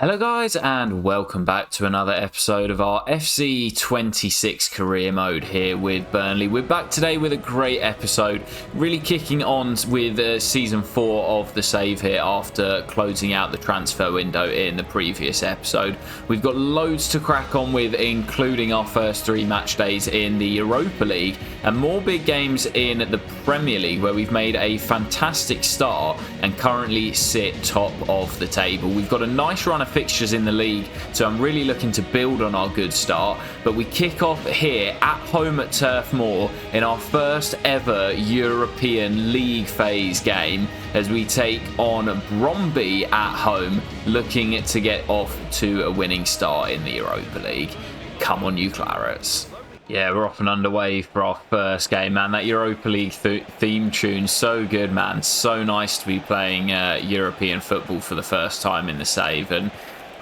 Hello guys and welcome back to another episode of our FC26 career mode here with Burnley. We're back today with a great episode, really kicking on with season 4 of the save here after closing out the transfer window in the previous episode. We've got loads to crack on with, including our first 3 match days in the Europa League and more big games in the Premier League, where we've made a fantastic start and currently sit top of the table. We've got a nice run of fixtures in the league, so I'm really looking to build on our good start. But we kick off here at home at Turf Moor in our first ever European League phase game as we take on Bromby at home, looking to get off to a winning start in the Europa League. Come on, you Clarets. Yeah, we're off and underway for our first game, man. That Europa League theme tune, so good, man. So nice to be playing European football for the first time in the save, and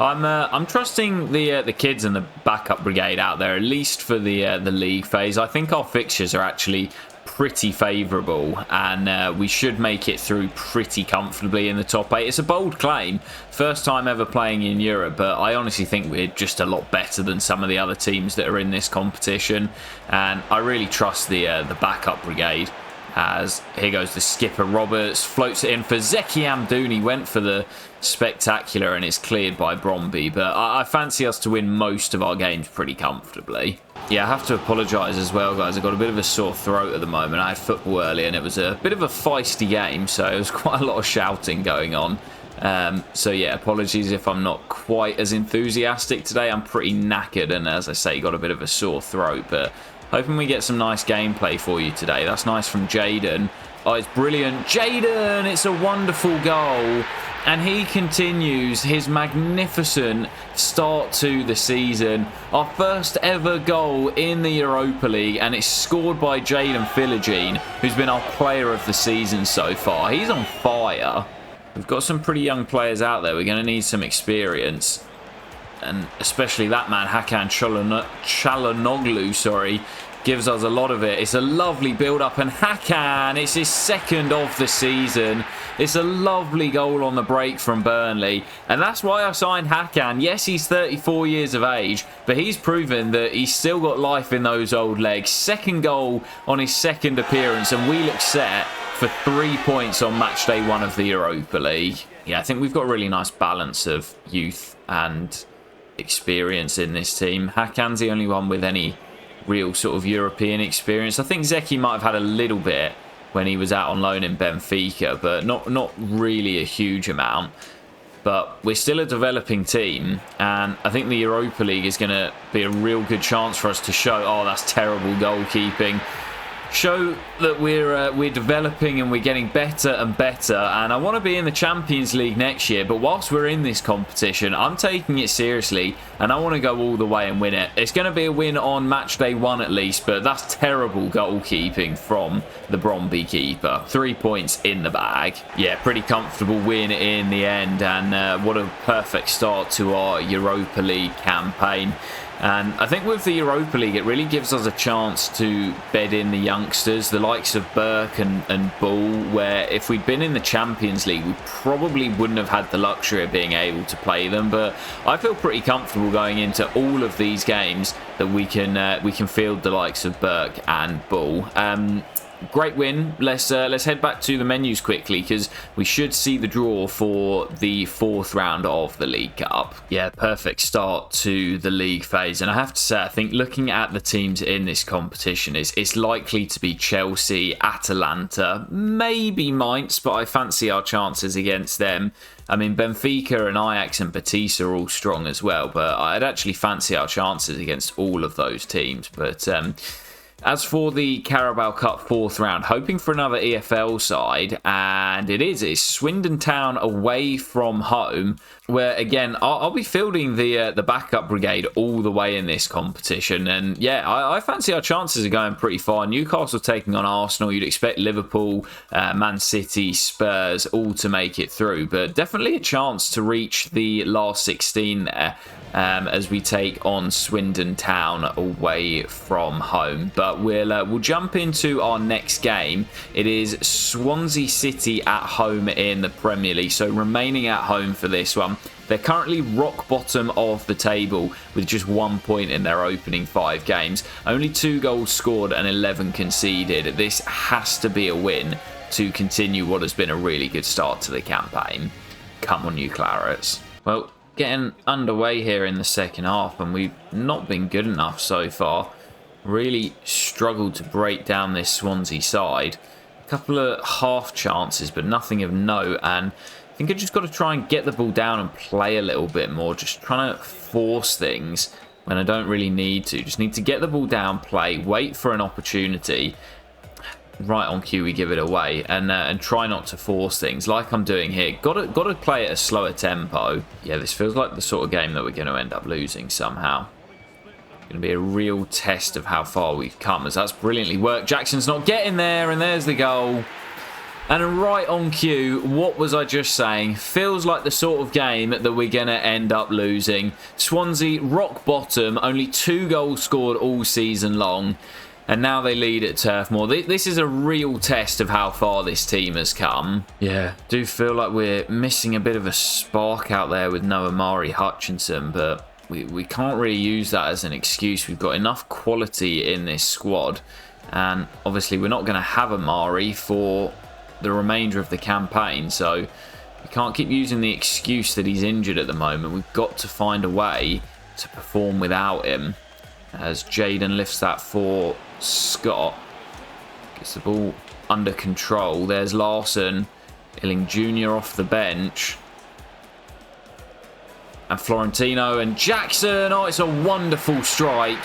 I'm trusting the kids and the backup brigade out there, at least for the league phase. I think our fixtures are actually pretty favourable, and we should make it through pretty comfortably in the top 8. It's a bold claim, first time ever playing in Europe, but I honestly think we're just a lot better than some of the other teams that are in this competition, and I really trust the backup brigade. As here goes the skipper Roberts, floats it in for Zeki Amdouni, went for the spectacular and it's cleared by Bromby, but I fancy us to win most of our games pretty comfortably. Yeah, I have to apologise as well, guys. I've got a bit of a sore throat at the moment. I had football earlier and it was a bit of a feisty game, so it was quite a lot of shouting going on. So yeah, apologies if I'm not quite as enthusiastic today. I'm pretty knackered and, as I say, got a bit of a sore throat, but hoping we get some nice gameplay for you today. That's nice from Jaden. Oh, it's brilliant. Jaden, it's a wonderful goal. And he continues his magnificent start to the season. Our first ever goal in the Europa League, and it's scored by Jaden Philogene, who's been our player of the season so far. He's on fire. We've got some pretty young players out there. We're going to need some experience. And especially that man, Hakan Çalhanoğlu, gives us a lot of it. It's a lovely build-up, and Hakan, it's his second of the season. It's a lovely goal on the break from Burnley, and that's why I signed Hakan. Yes, he's 34 years of age, but he's proven that he's still got life in those old legs. Second goal on his second appearance, and we look set for 3 points on match day 1 of the Europa League. Yeah, I think we've got a really nice balance of youth and experience in this team. Hakan's the only one with any real sort of European experience. I think Zeki might have had a little bit when he was out on loan in Benfica, but not really a huge amount. But we're still a developing team, and I think the Europa League is going to be a real good chance for us to show, oh, that's terrible goalkeeping. Show that we're developing and we're getting better and better, and I want to be in the Champions League next year, but whilst we're in this competition, I'm taking it seriously and I want to go all the way and win it. It's going to be a win on match day 1 at least, but that's terrible goalkeeping from the Bromby keeper. 3 points in the bag. Yeah, pretty comfortable win in the end, and what a perfect start to our Europa League campaign. And I think with the Europa League, it really gives us a chance to bed in the youngsters, the likes of Burke and Bull, where if we'd been in the Champions League, we probably wouldn't have had the luxury of being able to play them. But I feel pretty comfortable going into all of these games that we can field the likes of Burke and Bull. Great win. Let's head back to the menus quickly, because we should see the draw for the 4th round of the League Cup. Yeah, perfect start to the league phase, and I have to say, I think looking at the teams in this competition, it's likely to be Chelsea, Atalanta, maybe Mainz, but I fancy our chances against them. I mean, Benfica and Ajax and Betis are all strong as well, but I'd actually fancy our chances against all of those teams. But as for the Qarabağ Cup 4th round, hoping for another EFL side, and it's Swindon Town away from home, where again I'll be fielding the backup brigade all the way in this competition, and yeah, I fancy our chances are going pretty far. Newcastle taking on Arsenal, you'd expect Liverpool, Man City, Spurs all to make it through, but definitely a chance to reach the last 16 there. As we take on Swindon Town away from home. But we'll jump into our next game. It is Swansea City at home in the Premier League, so remaining at home for this one. They're currently rock bottom of the table with just 1 point in their opening 5 games. Only 2 goals scored and 11 conceded. This has to be a win to continue what has been a really good start to the campaign. Come on, you Clarets. Well, getting underway here in the second half, and we've not been good enough so far. Really struggled to break down this Swansea side. A couple of half chances, but nothing of note, and I think I just got to try and get the ball down and play a little bit more. Just trying to force things when I don't really need to. Just need to get the ball down, play, wait for an opportunity. Right on cue, we give it away, and try not to force things like I'm doing here. Got to play at a slower tempo. Yeah, this feels like the sort of game that we're going to end up losing somehow. Going to be a real test of how far we've come, as that's brilliantly worked. Jackson's not getting there, and there's the goal. And right on cue, what was I just saying? Feels like the sort of game that we're going to end up losing. Swansea rock bottom, only 2 goals scored all season long. And now they lead at Turf Moor. This is a real test of how far this team has come. Yeah, do feel like we're missing a bit of a spark out there with no Amari Hutchinson, but we can't really use that as an excuse. We've got enough quality in this squad. And obviously we're not going to have Amari for the remainder of the campaign. So we can't keep using the excuse that he's injured at the moment. We've got to find a way to perform without him. As Jaden lifts that for Scott. Gets the ball under control. There's Larson. Illing Jr. off the bench. And Florentino and Jackson. Oh, it's a wonderful strike.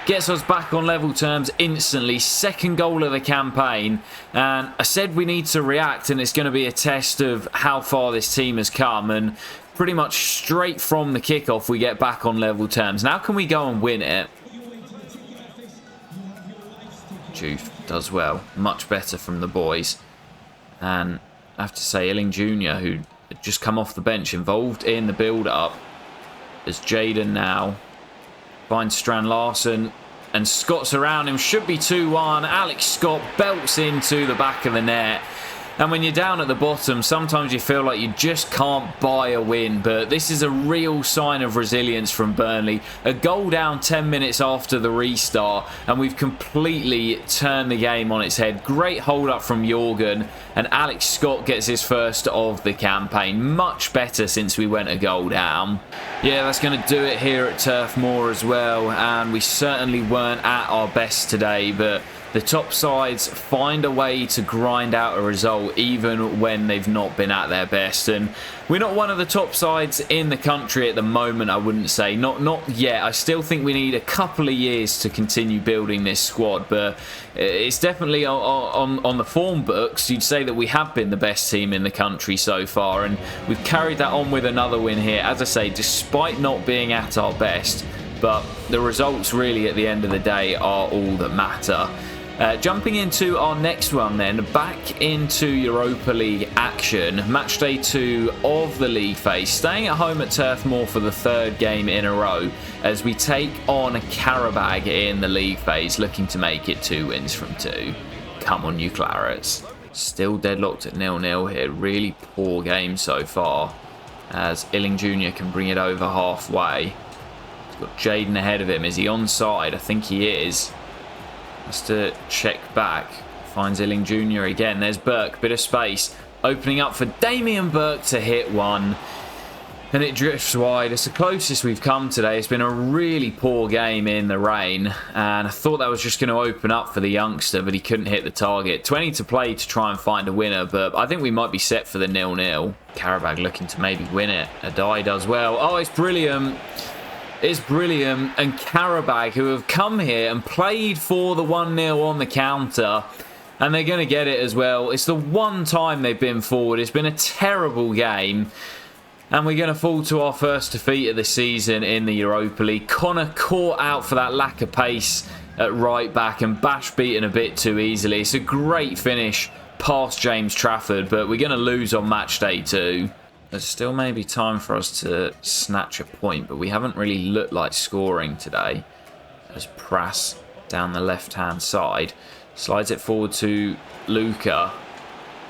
Gets us back on level terms instantly. Second goal of the campaign. And I said we need to react, and it's going to be a test of how far this team has come. And pretty much straight from the kickoff, we get back on level terms. Now can we go and win it? Juve does well. Much better from the boys. And I have to say, Illing Jr., who had just come off the bench, involved in the build-up, as Jaden now finds Strand Larson, and Scott's around him. Should be 2-1. Alex Scott belts into the back of the net. And when you're down at the bottom, sometimes you feel like you just can't buy a win. But this is a real sign of resilience from Burnley. A goal down 10 minutes after the restart, and we've completely turned the game on its head. Great hold up from Jorgen, and Alex Scott gets his first of the campaign. Much better since we went a goal down. Yeah, that's going to do it here at Turf Moor as well. And we certainly weren't at our best today, but the top sides find a way to grind out a result even when they've not been at their best. And we're not one of the top sides in the country at the moment, I wouldn't say. Not yet. I still think we need a couple of years to continue building this squad. But it's definitely on the form books. You'd say that we have been the best team in the country so far. And we've carried that on with another win here. As I say, despite not being at our best. But the results really at the end of the day are all that matter. Jumping into our next one then, back into Europa League action. Match day 2 of the league phase. Staying at home at Turf Moor for the 3rd game in a row as we take on Qarabağ in the league phase, looking to make it 2 wins from 2. Come on, you Clarets. Still deadlocked at 0-0 here. Really poor game so far, as Illing Jr. can bring it over halfway. He's got Jaden ahead of him. Is he onside? I think he is. Has to check back. Finds Illing Jr. again. There's Burke. Bit of space. Opening up for Damien Burke to hit one. And it drifts wide. It's the closest we've come today. It's been a really poor game in the rain. And I thought that was just going to open up for the youngster, but he couldn't hit the target. 20 to play to try and find a winner, but I think we might be set for the 0-0. Qarabağ looking to maybe win it. Adai does well. Oh, it's brilliant. It's brilliant. And Qarabağ, who have come here and played for the 1-0 on the counter, and they're going to get it as well. It's the one time they've been forward. It's been a terrible game. And we're going to fall to our first defeat of the season in the Europa League. Connor caught out for that lack of pace at right back, and Bash beaten a bit too easily. It's a great finish past James Trafford, but we're going to lose on match day 2. There's still maybe time for us to snatch a point, but we haven't really looked like scoring today. As Prass down the left-hand side slides it forward to Luca.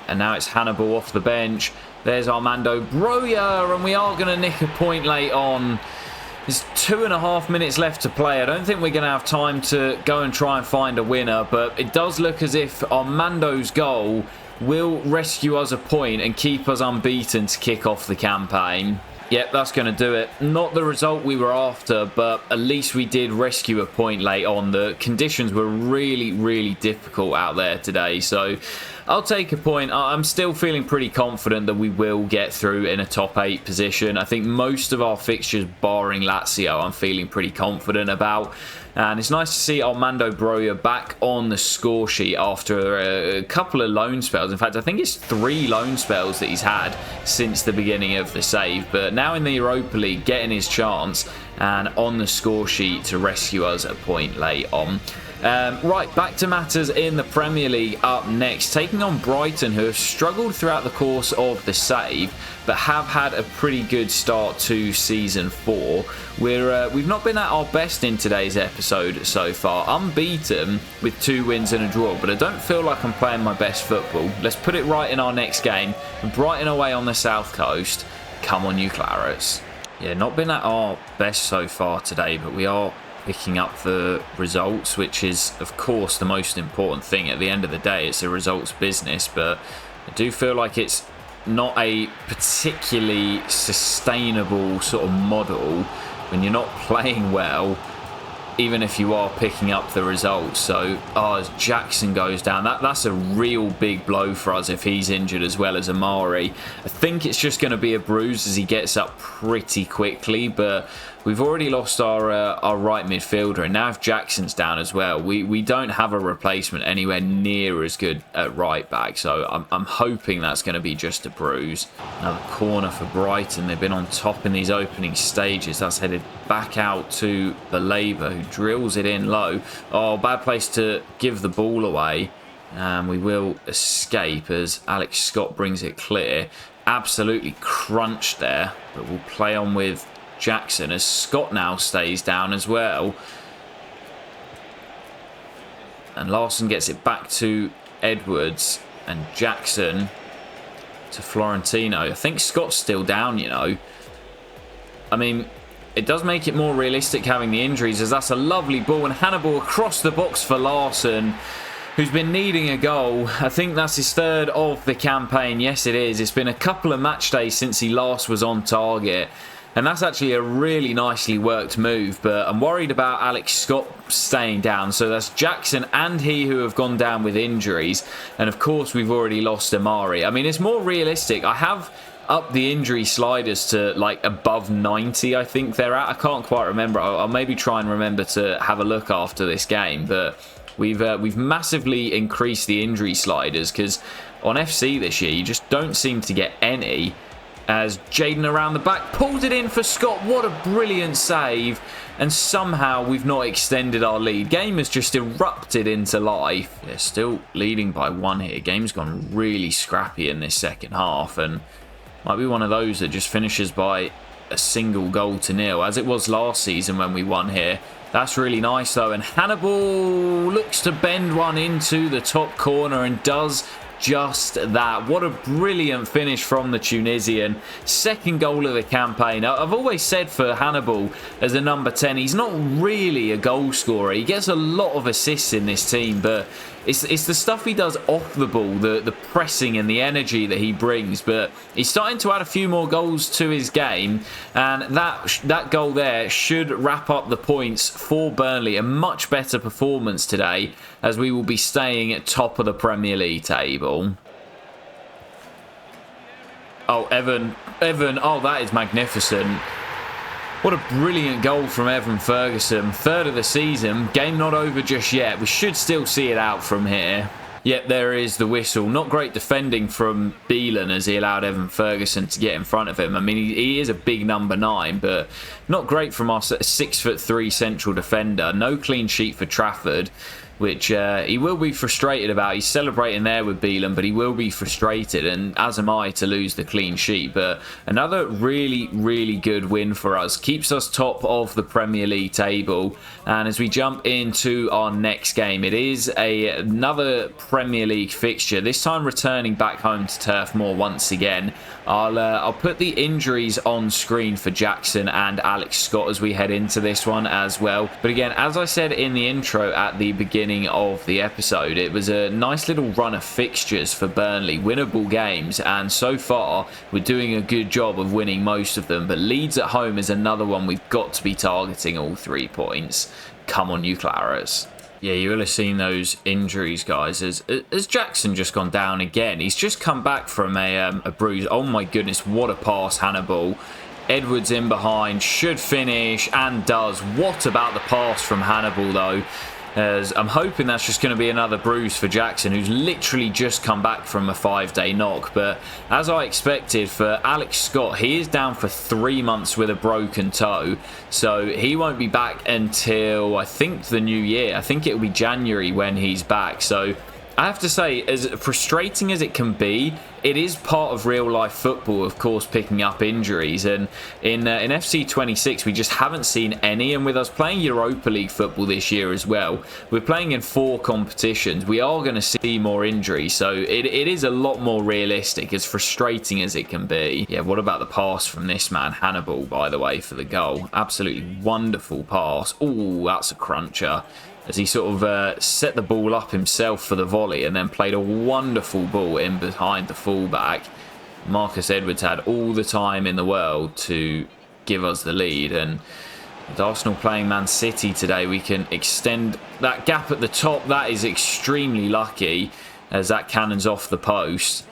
And now it's Hannibal off the bench. There's Armando Broja, and we are going to nick a point late on. There's 2.5 minutes left to play. I don't think we're going to have time to go and try and find a winner, but it does look as if Armando's goal will rescue us a point and keep us unbeaten to kick off the campaign. Yep, that's going to do it. Not the result we were after, but at least we did rescue a point late on. The conditions were really, really difficult out there today, so I'll take a point. I'm still feeling pretty confident that we will get through in a top 8 position. I think most of our fixtures, barring Lazio, I'm feeling pretty confident about. And it's nice to see Armando Broja back on the score sheet after a couple of loan spells. In fact, I think it's 3 loan spells that he's had since the beginning of the save. But now in the Europa League, getting his chance and on the score sheet to rescue us a point late on. Right, back to matters in the Premier League up next. Taking on Brighton, who have struggled throughout the course of the save, but have had a pretty good start to Season 4. We've not been at our best in today's episode so far. Unbeaten with 2 wins and a draw, but I don't feel like I'm playing my best football. Let's put it right in our next game. Brighton away on the South Coast. Come on, you Clarets. Yeah, not been at our best so far today, but we are picking up the results, which is of course the most important thing. At the end of the day, it's a results business, but I do feel like it's not a particularly sustainable sort of model when you're not playing well, even if you are picking up the results. So as Jackson goes down, that's a real big blow for us if he's injured, as well as Amari. I think it's just going to be a bruise as he gets up pretty quickly, but we've already lost our right midfielder, and now if Jackson's down as well, we don't have a replacement anywhere near as good at right back, so I'm hoping that's going to be just a bruise. Another corner for Brighton. They've been on top in these opening stages. That's headed back out to Baleba, who drills it in low. Oh, bad place to give the ball away, and we will escape as Alex Scott brings it clear. Absolutely crunched there, but we'll play on with Jackson as Scott now stays down as well, and Larson gets it back to Edwards, and Jackson to Florentino. I think Scott's still down, you know. I mean, it does make it more realistic having the injuries, as that's a lovely ball, and Hannibal across the box for Larson, who's been needing a goal. I think that's his 3rd of the campaign. Yes, it is. It's been a couple of match days since he last was on target. And that's actually a really nicely worked move, but I'm worried about Alex Scott staying down. So that's Jackson and he who have gone down with injuries. And of course, we've already lost Amari. I mean, it's more realistic. I have upped the injury sliders to like above 90, I think they're at. I can't quite remember. I'll maybe try and remember to have a look after this game. But we've massively increased the injury sliders, because on FC this year, you just don't seem to get any. As Jaden around the back pulls it in for Scott. What a brilliant save. And somehow we've not extended our lead. Game has just erupted into life. They're still leading by 1 here. Game's gone really scrappy in this second half, and might be one of those that just finishes by a single goal to nil, as it was last season when we won here. That's really nice though, and Hannibal looks to bend one into the top corner and does just that. What a brilliant finish from the Tunisian. 2nd goal of the campaign. I've always said for Hannibal as a number 10, he's not really a goal scorer. He gets a lot of assists in this team, but it's the stuff he does off the ball, the pressing and the energy that he brings. But he's starting to add a few more goals to his game, and that goal there should wrap up the points for Burnley. A much better performance today, as we will be staying at top of the Premier League table. Oh, Evan, oh, that is magnificent. What a brilliant goal from Evan Ferguson. 3rd of the season. Game not over just yet. We should still see it out from here. Yep, there is the whistle. Not great defending from Beelan as he allowed Evan Ferguson to get in front of him. I mean, he is a big number 9, but not great from our 6'3" central defender. No clean sheet for Trafford. which he will be frustrated about. He's celebrating there with Bielan, but he will be frustrated, and as am I, to lose the clean sheet. But another really, really good win for us. Keeps us top of the Premier League table. And as we jump into our next game, it is another Premier League fixture, this time returning back home to Turf Moor once again. I'll put the injuries on screen for Jackson and Alex Scott as we head into this one as well. But again, as I said in the intro at the beginning of the episode, it was a nice little run of fixtures for Burnley, winnable games, and so far we're doing a good job of winning most of them. But Leeds at home is another one we've got to be targeting all 3 points. Come on, you Claras. Yeah, you will have seen those injuries, guys. As Jackson just gone down again. He's just come back from a bruise. Oh my goodness, what a pass, Hannibal. Edwards in behind, should finish, and does. What about the pass from Hannibal, though? As I'm hoping that's just going to be another bruise for Jackson, who's literally just come back from a 5-day knock. But as I expected for Alex Scott, he is down for 3 months with a broken toe. So he won't be back until, I think, the new year. I think it'll be January when he's back. So I have to say, as frustrating as it can be, it is part of real life football, of course, picking up injuries. And in FC 26, we just haven't seen any. And with us playing Europa League football this year as well, we're playing in 4 competitions. We are going to see more injuries. So it is a lot more realistic, as frustrating as it can be. Yeah, what about the pass from this man, Hannibal, by the way, for the goal? Absolutely wonderful pass. Oh, that's a cruncher. As he sort of set the ball up himself for the volley and then played a wonderful ball in behind the fullback. Marcus Edwards had all the time in the world to give us the lead, and with Arsenal playing Man City today, we can extend that gap at the top. That is extremely lucky, as that cannons off the post.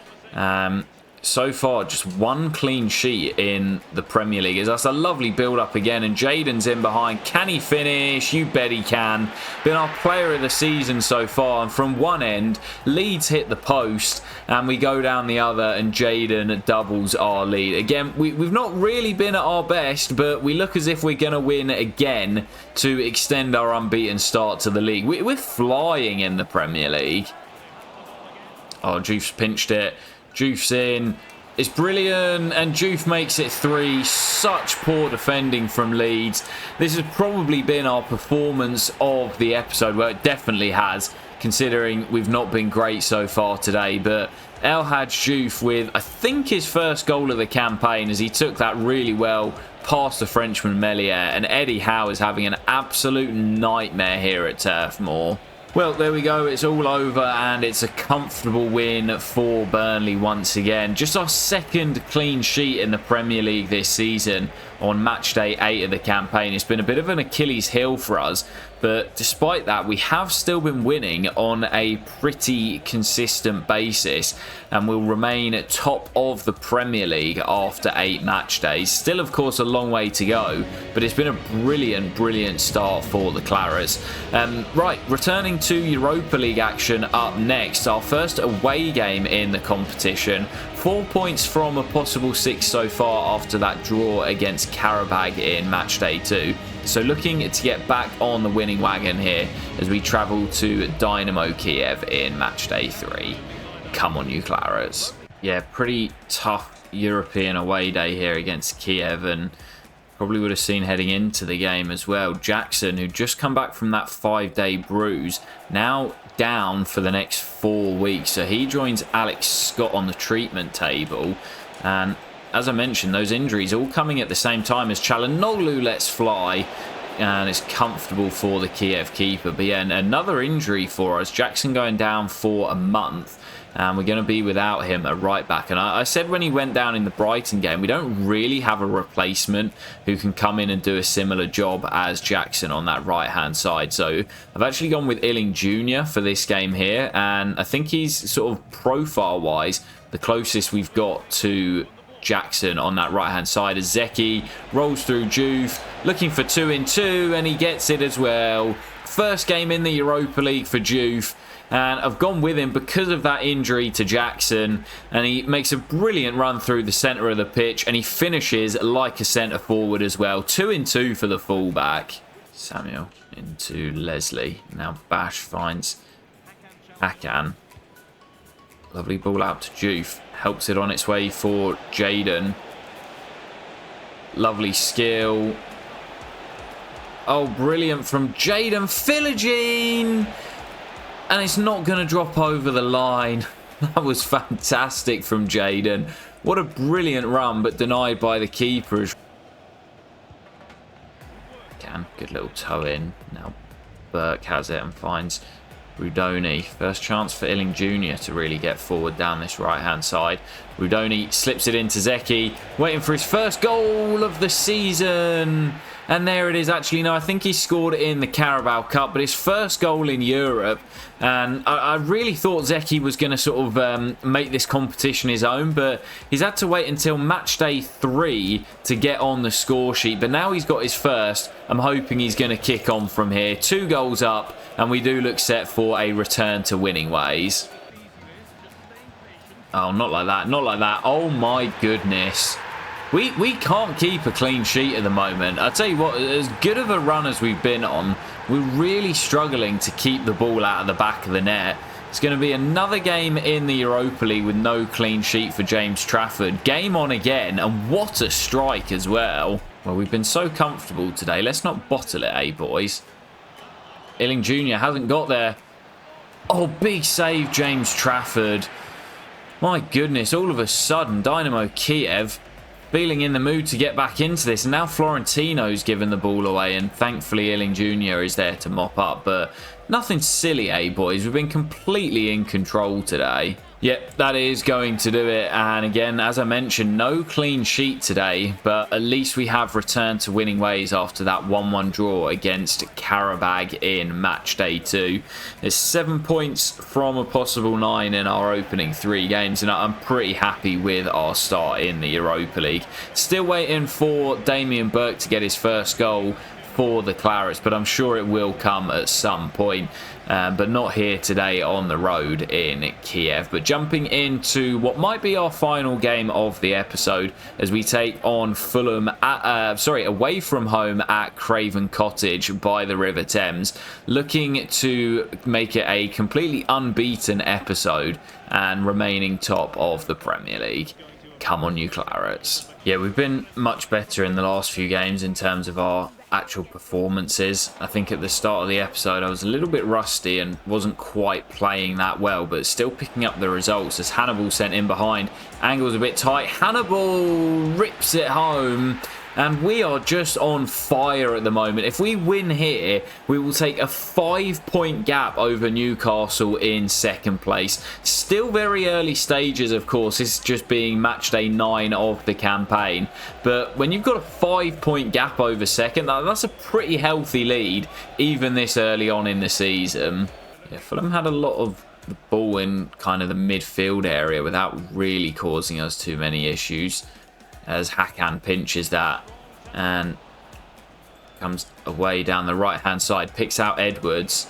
So far, just 1 clean sheet in the Premier League. That's a lovely build-up again, and Jaden's in behind. Can he finish? You bet he can. Been our player of the season so far, and from one end, Leeds hit the post, and we go down the other, and Jaden doubles our lead. Again, we've not really been at our best, but we look as if we're going to win again to extend our unbeaten start to the league. We're flying in the Premier League. Oh, Juif's pinched it. Juif's in. It's brilliant, and Juif makes it 3. Such poor defending from Leeds. This has probably been our performance of the episode. Well, it definitely has, considering we've not been great so far today. But El Hadj Juif with, I think, his first goal of the campaign, as he took that really well past the Frenchman Melier. And Eddie Howe is having an absolute nightmare here at Turf Moor. Well, there we go. It's all over, and it's a comfortable win for Burnley once again. Just our 2nd clean sheet in the Premier League this season on match day 8 of the campaign. It's been a bit of an Achilles heel for us, but despite that, we have still been winning on a pretty consistent basis, and will remain at top of the Premier League after 8 match days. Still, of course, a long way to go, but it's been a brilliant, brilliant start for the Claras. Right, returning to Europa League action up next. Our first away game in the competition. 4 points from a possible 6 so far after that draw against Qarabağ in match day 2. So looking to get back on the winning wagon here as we travel to Dynamo Kyiv in match day 3. Come on, you Claras. Yeah, pretty tough European away day here against Kyiv, and probably would have seen heading into the game as well. Jackson, who just come back from that 5-day bruise, now down for the next 4 weeks. So he joins Alex Scott on the treatment table. And as I mentioned, those injuries all coming at the same time as Çalhanoğlu lets fly. And it's comfortable for the Kyiv keeper. But yeah, another injury for us. Jackson going down for a month. And we're going to be without him at right back. And I said when he went down in the Brighton game, we don't really have a replacement who can come in and do a similar job as Jackson on that right-hand side. So I've actually gone with Illing Jr. for this game here. And I think he's sort of profile-wise the closest we've got to Jackson on that right-hand side, as Zeki rolls through Juve, looking for 2-in-2, and he gets it as well. First game in the Europa League for Juve. And I've gone with him because of that injury to Jackson. And he makes a brilliant run through the centre of the pitch. And he finishes like a centre forward as well. 2-in-2 for the fullback. Samuel into Leslie. Now Bash finds Hakan. Lovely ball out to Juve. Helps it on its way for Jaden. Lovely skill. Oh, brilliant from Jaden Philogene. And it's not going to drop over the line. That was fantastic from Jaden. What a brilliant run, but denied by the keeper. Good little toe in. Now Burke has it and finds Rudoni. First chance for Illing Jr. to really get forward down this right-hand side. Rudoni slips it into Zeki, waiting for his first goal of the season. And there it is. Actually, no, I think he scored it in the Qarabağ Cup, but his first goal in Europe. And I really thought Zeki was going to sort of make this competition his own, but he's had to wait until match day 3 to get on the score sheet. But now he's got his first. I'm hoping he's going to kick on from here. 2 goals up, and we do look set for a return to winning ways. Oh, not like that. Not like that. Oh, my goodness. We can't keep a clean sheet at the moment. I tell you what, as good of a run as we've been on, we're really struggling to keep the ball out of the back of the net. It's going to be another game in the Europa League with no clean sheet for James Trafford. Game on again, and what a strike as well. Well, we've been so comfortable today. Let's not bottle it, eh, boys? Illing Jr. hasn't got there. Oh, big save, James Trafford. My goodness, all of a sudden, Dynamo Kyiv feeling in the mood to get back into this. And now Florentino's given the ball away, and thankfully Illing Jr. is there to mop up. But nothing silly, eh, boys? We've been completely in control today. Yep, that is going to do it. And again, as I mentioned, no clean sheet today, but at least we have returned to winning ways after that 1-1 draw against Qarabağ in match day 2. There's 7 points from a possible 9 in our opening 3 games, and I'm pretty happy with our start in the Europa League. Still waiting for Damien Burke to get his first goal for the Clarets, but I'm sure it will come at some point. But not here today on the road in Kyiv. But jumping into what might be our final game of the episode as we take on Fulham away from home at Craven Cottage by the River Thames, looking to make it a completely unbeaten episode and remaining top of the Premier League. Come on, you Clarets. Yeah, we've been much better in the last few games in terms of our actual performances. I think at the start of the episode I was a little bit rusty and wasn't quite playing that well, but still picking up the results as Hannibal sent in behind. Angle's a bit tight. Hannibal rips it home. And we are just on fire at the moment. If we win here, we will take a 5-point gap over Newcastle in second place. Still very early stages, of course. This is just being match day 9 of the campaign. But when you've got a 5-point gap over second, that's a pretty healthy lead, even this early on in the season. Yeah, Fulham had a lot of the ball in kind of the midfield area without really causing us too many issues, as Hakan pinches that and comes away down the right hand side, picks out Edwards.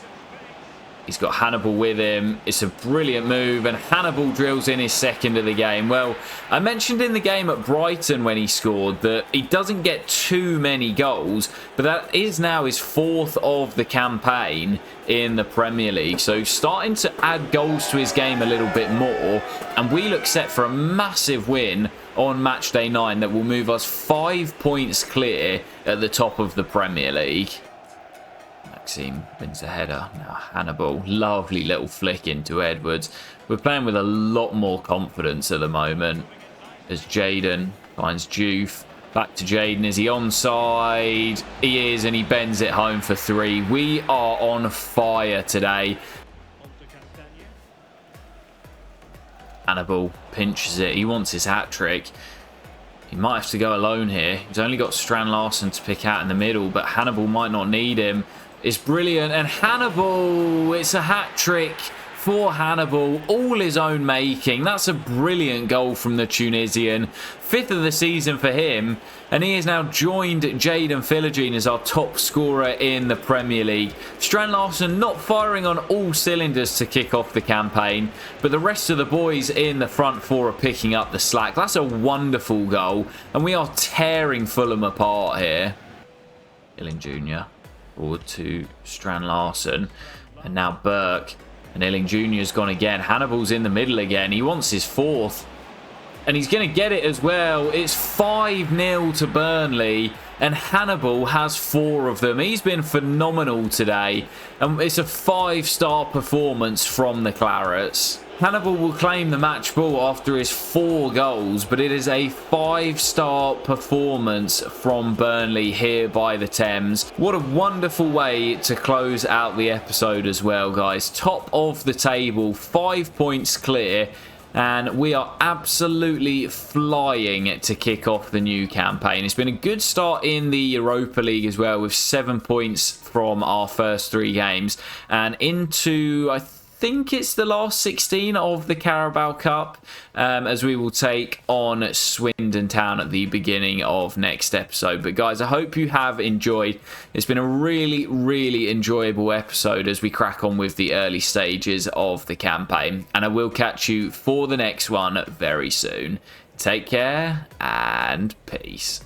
He's got Hannibal with him. It's a brilliant move, and Hannibal drills in his second of the game. Well, I mentioned in the game at Brighton when he scored that he doesn't get too many goals, but that is now his 4th of the campaign in the Premier League. So starting to add goals to his game a little bit more, and we look set for a massive win on match day 9 that will move us 5 points clear at the top of the Premier League. Maxime wins the header. Now Hannibal, lovely little flick into Edwards. We're playing with a lot more confidence at the moment as Jaden finds Juve. Back to Jaden. Is he onside? He is, and he bends it home for 3. We are on fire today. Hannibal pinches it. He wants his hat-trick. He might have to go alone here. He's only got Strand Larsen to pick out in the middle, but Hannibal might not need him. It's brilliant, and Hannibal, it's a hat-trick for Hannibal, all his own making. That's a brilliant goal from the Tunisian. 5th of the season for him, and he has now joined Jaden Philogene as our top scorer in the Premier League. Strand Larsen not firing on all cylinders to kick off the campaign, but the rest of the boys in the front 4 are picking up the slack. That's a wonderful goal, and we are tearing Fulham apart here. Illing Jr. Forward to Strand Larsen. And now Burke. And Illing Jr.'s gone again. Hannibal's in the middle again. He wants his 4th. And he's going to get it as well. It's 5-0 to Burnley. And Hannibal has 4 of them. He's been phenomenal today. And it's a 5-star performance from the Clarets. Hannibal will claim the match ball after his 4 goals, but it is a 5-star performance from Burnley here by the Thames. What a wonderful way to close out the episode as well, guys. Top of the table, 5 points clear. And we are absolutely flying to kick off the new campaign. It's been a good start in the Europa League as well, with 7 points from our first 3 games. And into, I think it's the last 16 of the Qarabağ Cup, as we will take on Swindon Town at the beginning of next episode. But guys, I hope you have enjoyed. It's been a really, really enjoyable episode as we crack on with the early stages of the campaign. And I will catch you for the next one very soon. Take care and peace.